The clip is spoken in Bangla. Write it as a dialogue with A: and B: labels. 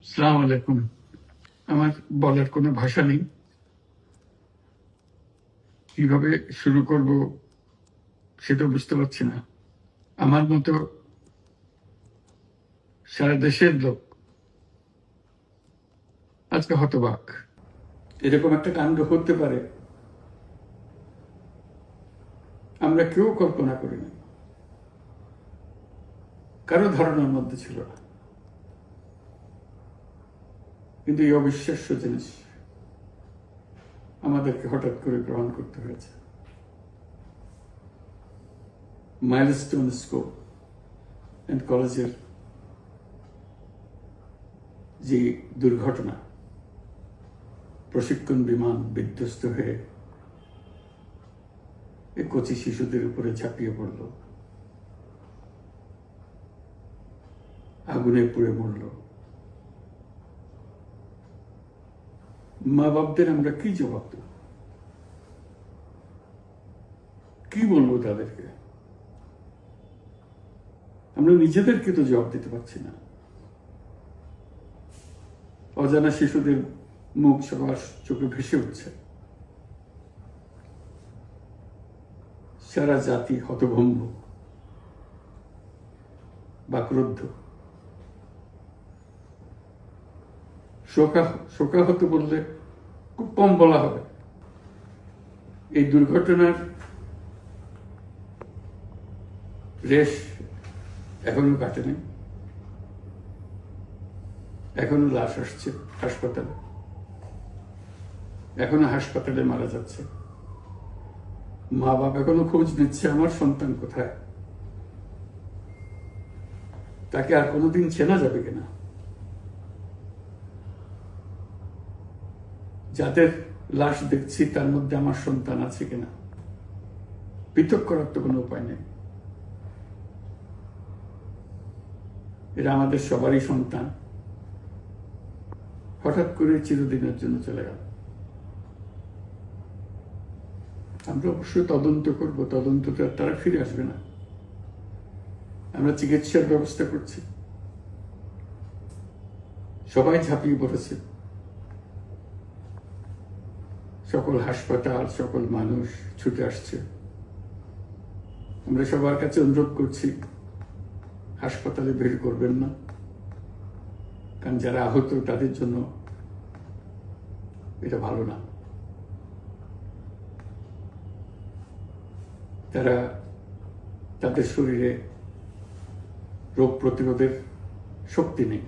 A: আসসালামু আলাইকুম। আমার বলার কোনো ভাষা নেই, কিভাবে শুরু করব সেটা বুঝতে পারছি না। আমার মতো সারা দেশের লোক আজকে হতবাক। এরকম একটা কাণ্ড হতে পারে আমরা কেউ কল্পনা করিনি, কারো ধারণার মধ্যে ছিল না। কিন্তু এই অবিশ্বাস্য জিনিস আমাদেরকে হঠাৎ করে গ্রহণ করতে হয়েছে। মাইলস্টোন স্কুল অ্যান্ড কলেজের যে দুর্ঘটনা, প্রশিক্ষণ বিমান বিধ্বস্ত হয়ে এই কচি শিশুদের উপরে ঝাঁপিয়ে পড়ল, আগুনে পুড়ে মরল। মা বাপদের আমরা কি জবাব দেব? কি বলবো তাদেরকে? আমরা নিজেদেরকে তো জবাব দিতে পারছি না। অজানা শিশুদের মুখ সবার চোখে ভেসে উঠছে। সারা জাতি হতভম্ব বা ক্রুদ্ধ। শোকাহত বললে খুব কম বলা হবে। এই দুর্ঘটনার রেশ এখনো কাটেনি। এখনো লাশ আসছে হাসপাতালে, এখনো হাসপাতালে মারা যাচ্ছে। মা বাপ এখনো খোঁজ নিচ্ছে আমার সন্তান কোথায়, তাকে আর কোনোদিন চেনা যাবে কিনা। যাদের লাশ দেখছি তার মধ্যে আমার সন্তান আছে কিনা পৃথক করার তো কোনো উপায় নেই। এরা আমাদের সবারই সন্তান, হঠাৎ করে চিরদিনের জন্য চলে গেল। আমরা অবশ্যই তদন্ত করব, তদন্তটা তারা ফিরে আসবে না। আমরা চিকিৎসার ব্যবস্থা করছি, সবাই ঝাঁপিয়ে পড়েছে। সকল হাসপাতাল, সকল মানুষ ছুটে আসছে। আমরা সবার কাছে অনুরোধ করছি, হাসপাতালে ভিড় করবেন না, কারণ যারা আহত তাদের জন্য এটা ভালো না। তারা তাদের শরীরে রোগ প্রতিরোধের শক্তি নেই।